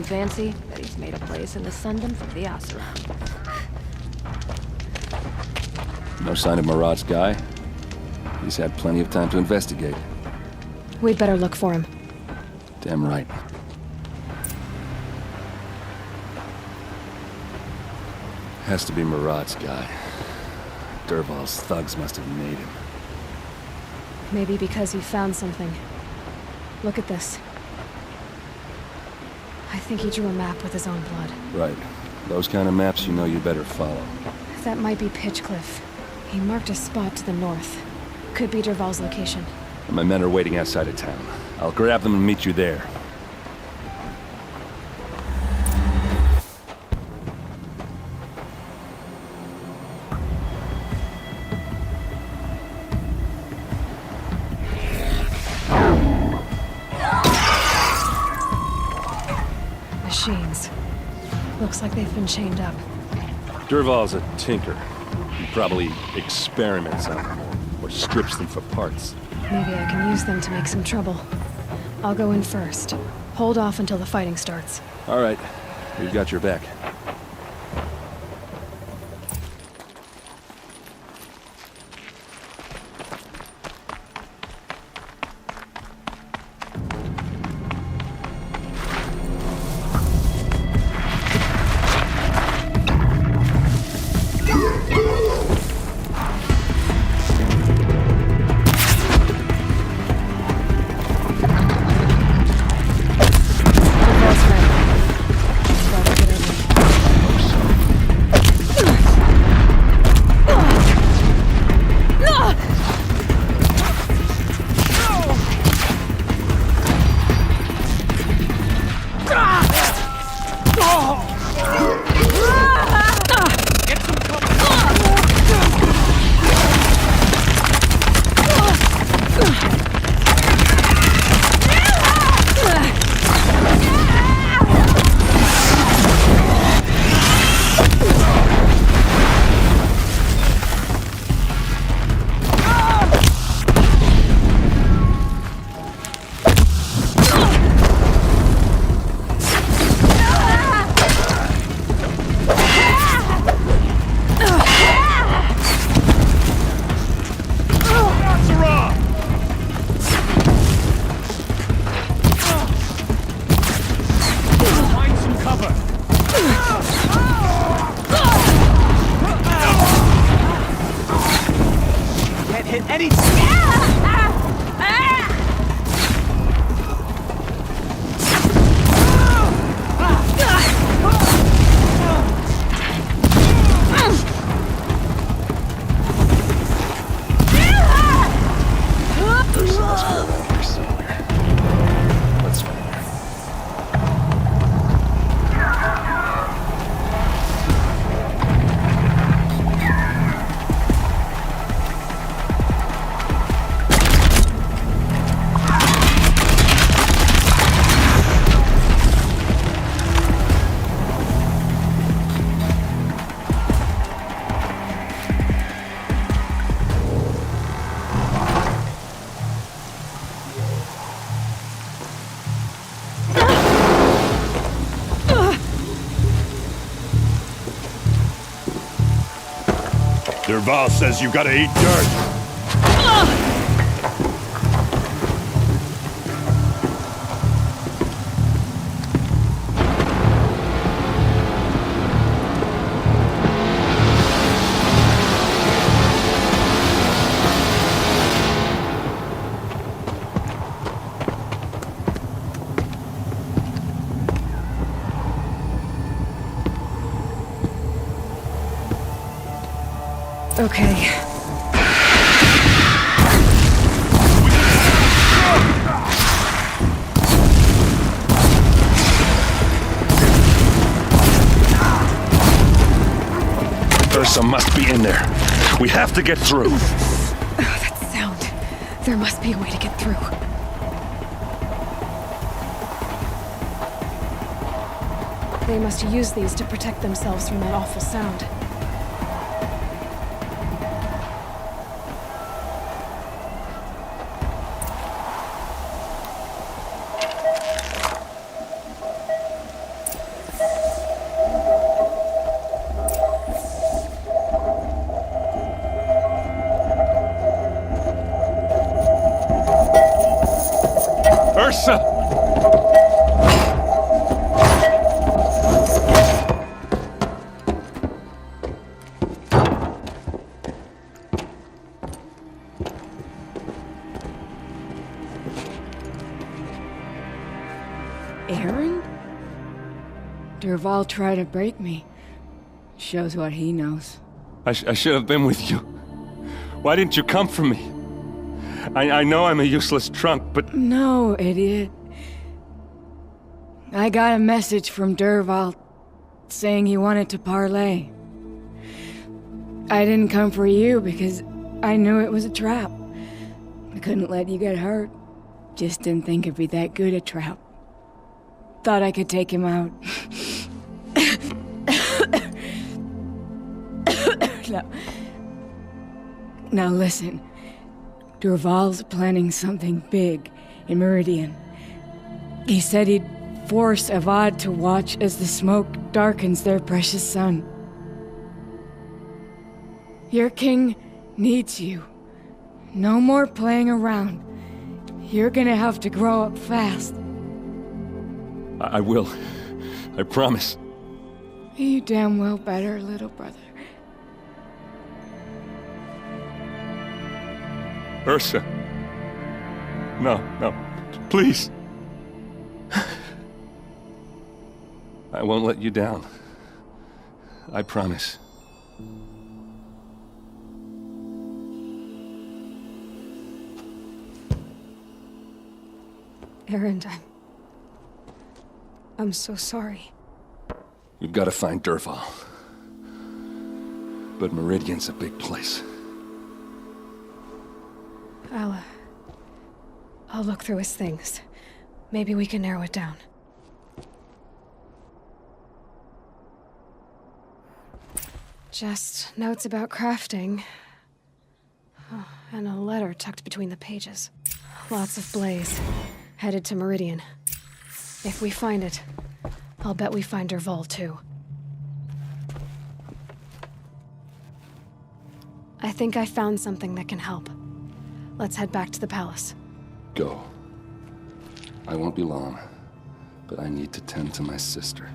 fancy that he's made a place in the Sundom for the Oseram. No sign of Marat's guy? He's had plenty of time to investigate. We'd better look for him. Damn right. Has to be Marat's guy. Dervahl's thugs must have made him. Maybe because he found something. Look at this. I think he drew a map with his own blood. Right. Those kind of maps you know you better follow. That might be Pitchcliff. He marked a spot to the north. Could be Dervahl's location. My men are waiting outside of town. I'll grab them and meet you there. Machines. Looks like they've been chained up. Dervahl's a tinker. He probably experiments on them, or strips them for parts. Maybe I can use them to make some trouble. I'll go in first. Hold off until the fighting starts. All right. We've got your back. Dervahl says you gotta eat dirt. Okay. Ursa must be in there. We have to get through. Oh, that sound. There must be a way to get through. They must use these to protect themselves from that awful sound. Ursa! Aaron? Durval tried to break me. Shows what he knows. I should have been with you. Why didn't you come for me? I know I'm a useless trunk, but... No, idiot. I got a message from Durval saying he wanted to parlay. I didn't come for you because I knew it was a trap. I couldn't let you get hurt. Just didn't think it'd be that good a trap. Thought I could take him out. Now listen. Durval's planning something big in Meridian. He said he'd force Avad to watch as the smoke darkens their precious sun. Your king needs you. No more playing around. You're gonna have to grow up fast. I will. I promise. You damn well better, little brother. Ursa. No, please. I won't let you down. I promise. Aaron, I'm so sorry. We've got to find Durval. But Meridian's a big place. I'll look through his things. Maybe we can narrow it down. Just notes about crafting. Oh, and a letter tucked between the pages. Lots of blaze. Headed to Meridian. If we find it, I'll bet we find Durval too. I think I found something that can help. Let's head back to the palace. Go. I won't be long, but I need to tend to my sister.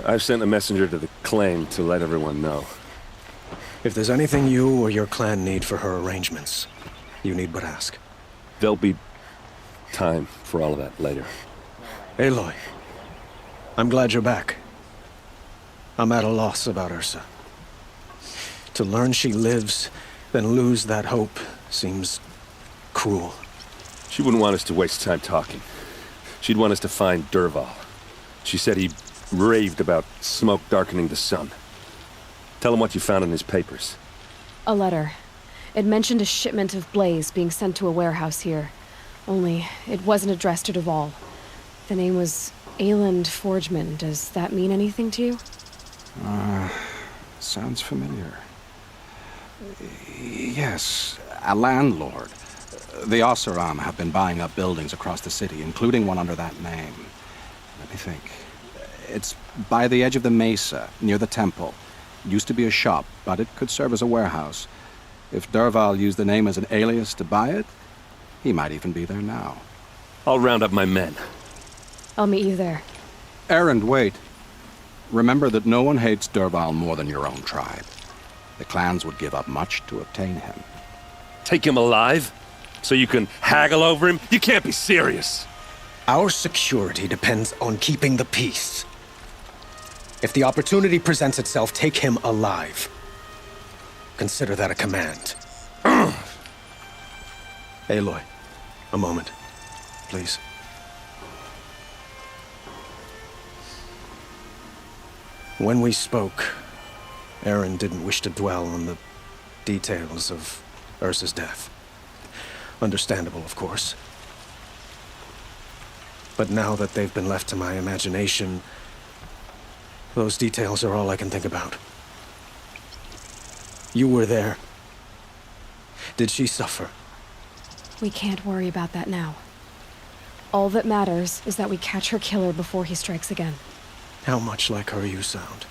I've sent a messenger to the claim to let everyone know. If there's anything you or your clan need for her arrangements, you need but ask. There'll be time for all of that later. Aloy, I'm glad you're back. I'm at a loss about Ursa. To learn she lives, then lose that hope, seems cruel. She wouldn't want us to waste time talking. She'd want us to find Durval. She said he raved about smoke darkening the sun. Tell him what you found in his papers. A letter. It mentioned a shipment of blaze being sent to a warehouse here. Only, it wasn't addressed to Durval. The name was Ayland Forgeman. Does that mean anything to you? Sounds familiar. Yes, a landlord. The Oseram have been buying up buildings across the city, including one under that name. Let me think. It's by the edge of the mesa, near the temple. Used to be a shop, but it could serve as a warehouse. If Durval used the name as an alias to buy it, he might even be there now. I'll round up my men. I'll meet you there. Erend, wait. Remember that no one hates Durval more than your own tribe. The clans would give up much to obtain him. Take him alive? So you can haggle over him? You can't be serious. Our security depends on keeping the peace. If the opportunity presents itself, take him alive. Consider that a command. Aloy, a moment, please. When we spoke, Aaron didn't wish to dwell on the details of Ursa's death. Understandable, of course. But now that they've been left to my imagination, those details are all I can think about. You were there. Did she suffer? We can't worry about that now. All that matters is that we catch her killer before he strikes again. How much like her you sound.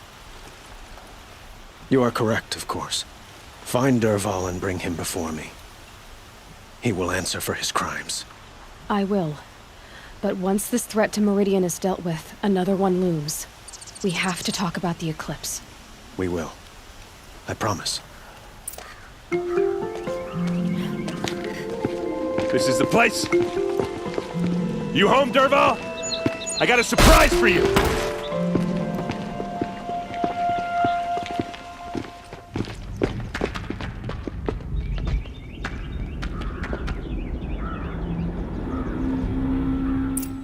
You are correct, of course. Find Dervahl and bring him before me. He will answer for his crimes. I will. But once this threat to Meridian is dealt with, another one looms. We have to talk about the eclipse. We will. I promise. This is the place? You home, Dervahl? I got a surprise for you!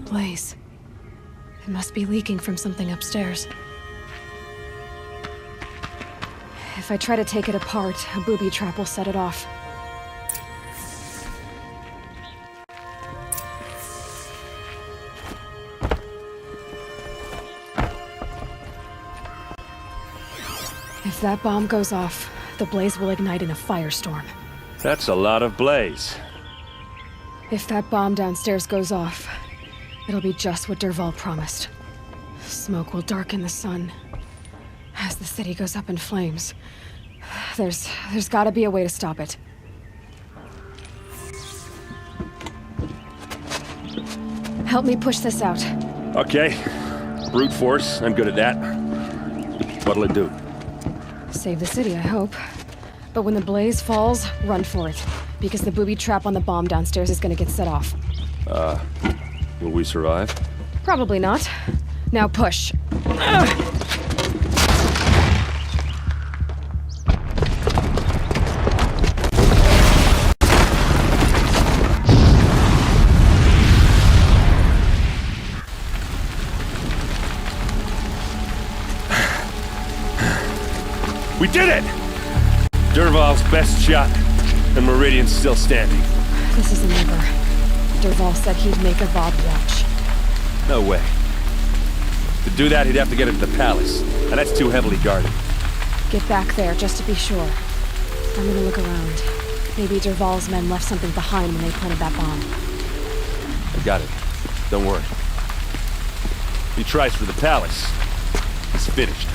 Blaze. It must be leaking from something upstairs. If I try to take it apart, a booby trap will set it off. If that bomb goes off, the blaze will ignite in a firestorm. That's a lot of blaze. If that bomb downstairs goes off, it'll be just what Dervahl promised. Smoke will darken the sun. As the city goes up in flames, there's gotta be a way to stop it. Help me push this out. Okay. Brute force, I'm good at that. What'll it do? Save the city, I hope. But when the blaze falls, run for it. Because the booby trap on the bomb downstairs is gonna get set off. Will we survive? Probably not. Now push. Ugh! We did it! Dervahl's best shot, and Meridian's still standing. This isn't over. Dervahl said he'd make Avad watch. No way. To do that, he'd have to get into the palace, and that's too heavily guarded. Get back there, just to be sure. I'm gonna look around. Maybe Dervahl's men left something behind when they planted that bomb. I got it. Don't worry. If he tries for the palace, he's finished.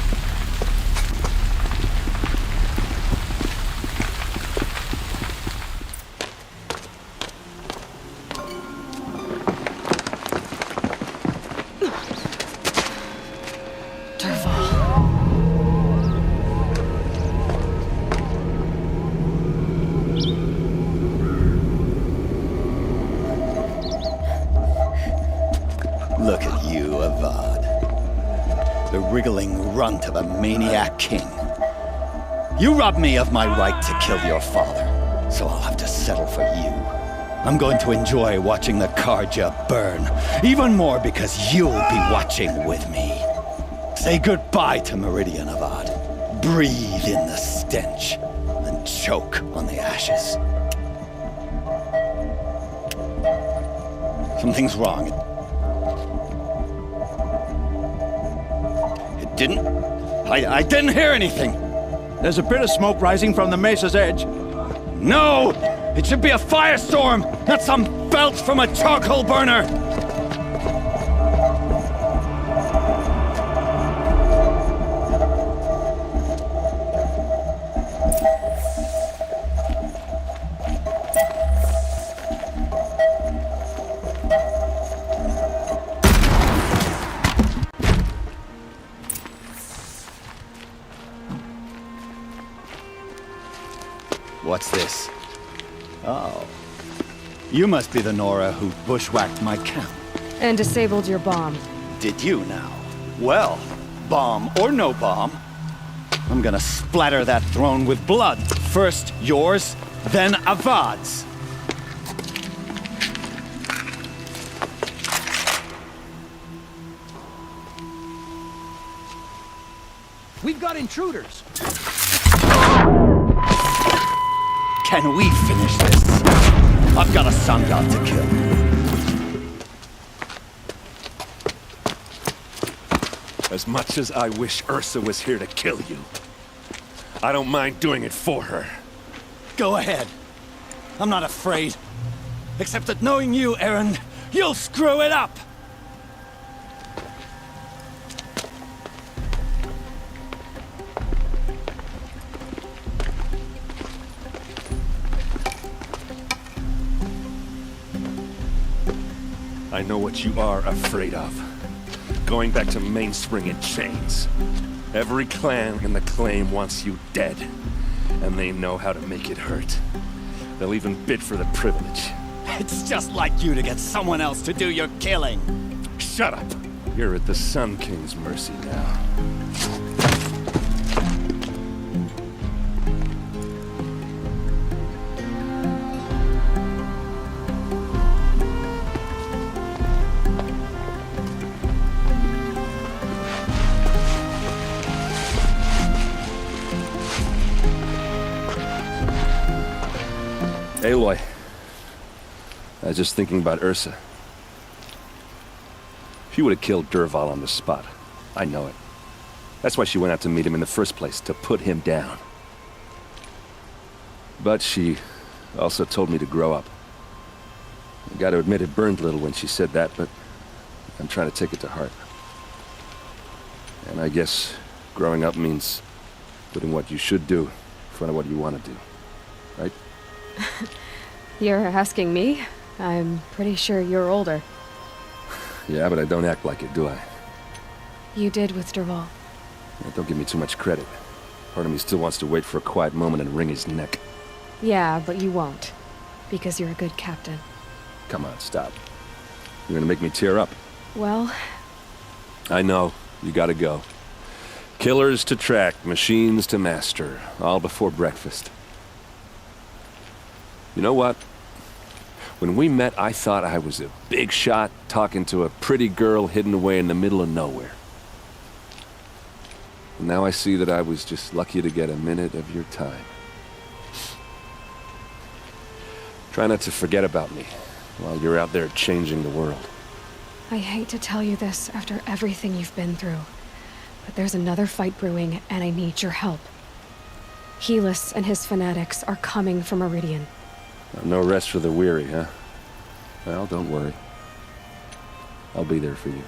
Look at you, Avad. The wriggling runt of a maniac king. You robbed me of my right to kill your father, so I'll have to settle for you. I'm going to enjoy watching the Karja burn, even more because you'll be watching with me. Say goodbye to Meridian, Avad. Breathe in the stench, and choke on the ashes. Something's wrong. I didn't hear anything. There's a bit of smoke rising from the mesa's edge. No! It should be a firestorm, not some belch from a charcoal burner! What's this? Oh. You must be the Nora who bushwhacked my camp. And disabled your bomb. Did you now? Well, bomb or no bomb, I'm gonna splatter that throne with blood. First yours, then Avad's. We've got intruders. Can we finish this? I've got a sun god to kill. As much as I wish Ursa was here to kill you, I don't mind doing it for her. Go ahead. I'm not afraid. Except that knowing you, Aaron, you'll screw it up! I know what you are afraid of. Going back to Mainspring in chains. Every clan in the claim wants you dead. And they know how to make it hurt. They'll even bid for the privilege. It's just like you to get someone else to do your killing. Shut up! You're at the Sun King's mercy now. Aloy, I was just thinking about Ursa. She would have killed Dervahl on the spot. I know it. That's why she went out to meet him in the first place, to put him down. But she also told me to grow up. I gotta admit it burned a little when she said that, but I'm trying to take it to heart. And I guess growing up means putting what you should do in front of what you want to do. Right? You're asking me? I'm pretty sure you're older. Yeah, but I don't act like it, do I? You did with Dervahl. Yeah, don't give me too much credit. Part of me still wants to wait for a quiet moment and wring his neck. Yeah, but you won't. Because you're a good captain. Come on, stop. You're gonna make me tear up. Well... I know. You gotta go. Killers to track, machines to master. All before breakfast. You know what? When we met, I thought I was a big shot talking to a pretty girl hidden away in the middle of nowhere. And now I see that I was just lucky to get a minute of your time. Try not to forget about me while you're out there changing the world. I hate to tell you this after everything you've been through, but there's another fight brewing and I need your help. Helis and his fanatics are coming for Meridian. No rest for the weary, huh? Well, don't worry. I'll be there for you.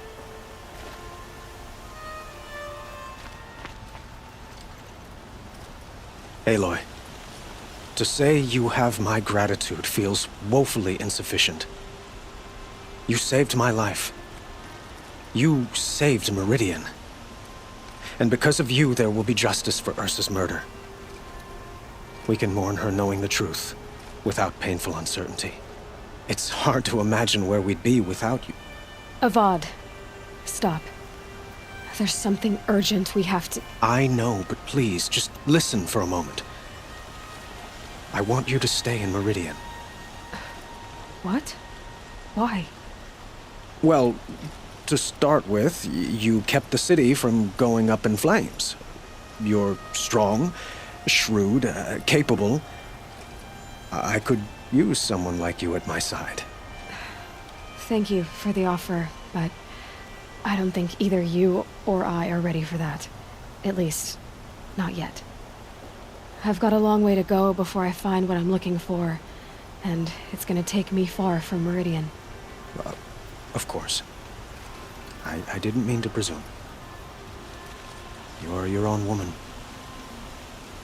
Aloy, to say you have my gratitude feels woefully insufficient. You saved my life. You saved Meridian. And because of you, there will be justice for Ursa's murder. We can mourn her knowing the truth, without painful uncertainty. It's hard to imagine where we'd be without you. Avad, stop. There's something urgent we have to... I know, but please, just listen for a moment. I want you to stay in Meridian. What? Why? Well, to start with, you kept the city from going up in flames. You're strong, shrewd, capable. I could use someone like you at my side. Thank you for the offer, but I don't think either you or I are ready for that. At least, not yet. I've got a long way to go before I find what I'm looking for, and it's gonna take me far from Meridian. Of course. I didn't mean to presume. You're your own woman.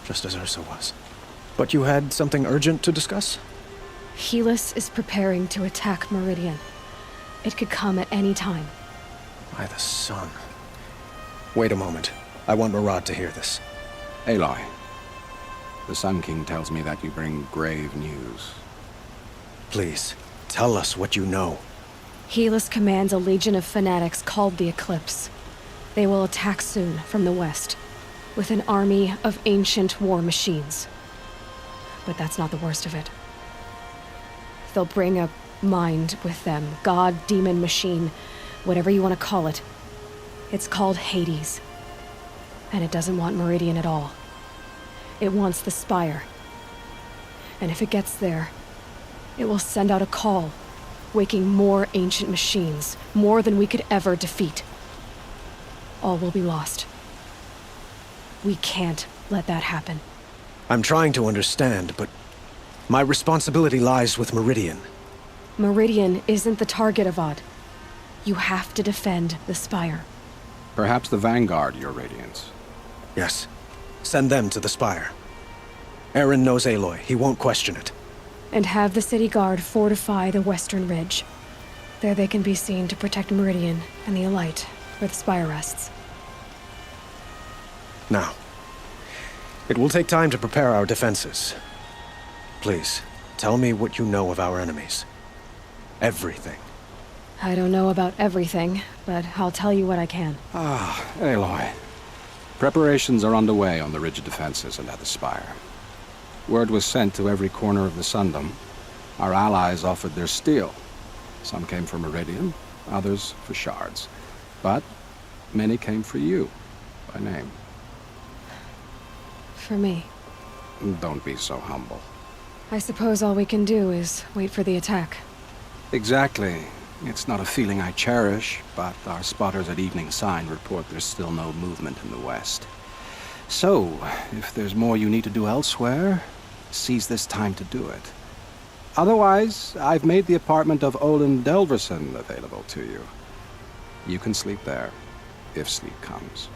Just as Ursa was. But you had something urgent to discuss? Helis is preparing to attack Meridian. It could come at any time. By the sun. Wait a moment. I want Murad to hear this. Aloy, the Sun King tells me that you bring grave news. Please, tell us what you know. Helis commands a legion of fanatics called the Eclipse. They will attack soon from the west, with an army of ancient war machines. But that's not the worst of it. They'll bring a mind with them, god, demon, machine, whatever you want to call it. It's called Hades. And it doesn't want Meridian at all. It wants the Spire. And if it gets there, it will send out a call, waking more ancient machines, more than we could ever defeat. All will be lost. We can't let that happen. I'm trying to understand, but my responsibility lies with Meridian. Meridian isn't the target, Avad. You have to defend the Spire. Perhaps the Vanguard, Your Radiance. Yes. Send them to the Spire. Aaron knows Aloy. He won't question it. And have the city guard fortify the western ridge. There they can be seen to protect Meridian and the Elite, where the spire rests. Now, it will take time to prepare our defenses. Please, tell me what you know of our enemies. Everything. I don't know about everything, but I'll tell you what I can. Aloy. Preparations are underway on the rigid defenses and at the spire. Word was sent to every corner of the Sundom. Our allies offered their steel. Some came for Meridian, others for shards. But many came for you, by name. For me. Don't be so humble. I suppose all we can do is wait for the attack. Exactly. It's not a feeling I cherish, but our spotters at Evening Sign report there's still no movement in the west. So, if there's more you need to do elsewhere, seize this time to do it. Otherwise, I've made the apartment of Olin Delverson available to you. You can sleep there, if sleep comes.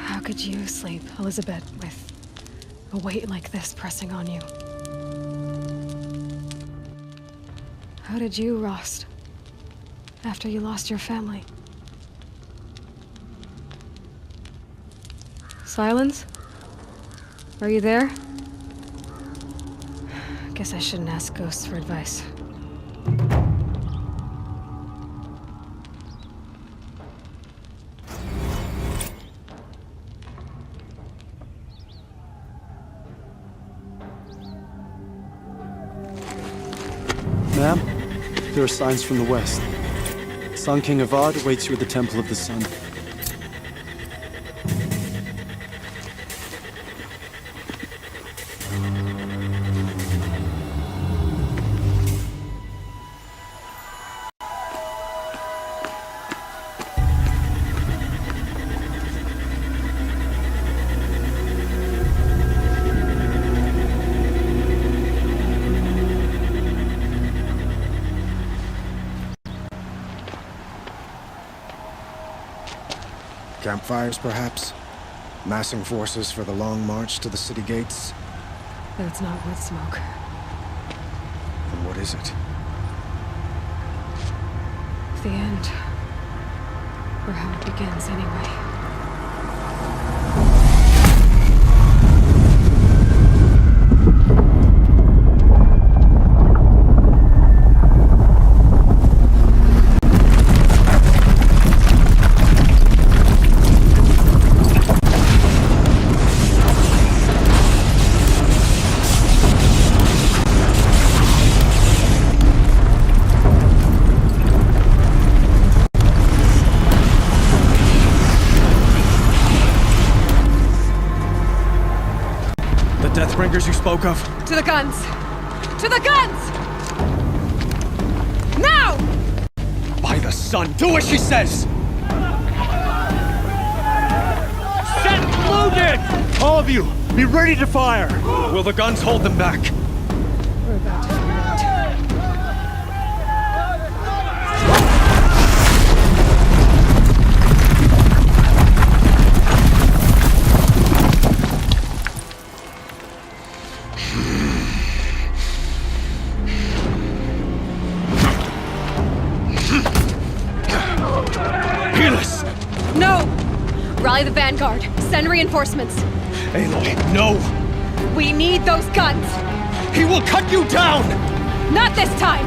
How could you sleep, Elizabeth, with a weight like this pressing on you? How did you, Rost, after you lost your family? Silence? Are you there? Guess I shouldn't ask ghosts for advice. Ma'am, there are signs from the west. Sun King Avad awaits you at the Temple of the Sun. Campfires, perhaps? Massing forces for the long march to the city gates? That's not wood smoke. Then what is it? The end. Or how it begins, anyway. Deathbringers you spoke of? To the guns! To the guns! Now! By the sun, do as she says! Set loaded! All of you, be ready to fire! Will the guns hold them back? We're about to find out. No! Rally the vanguard. Send reinforcements. Aloy, no! We need those guns! He will cut you down! Not this time!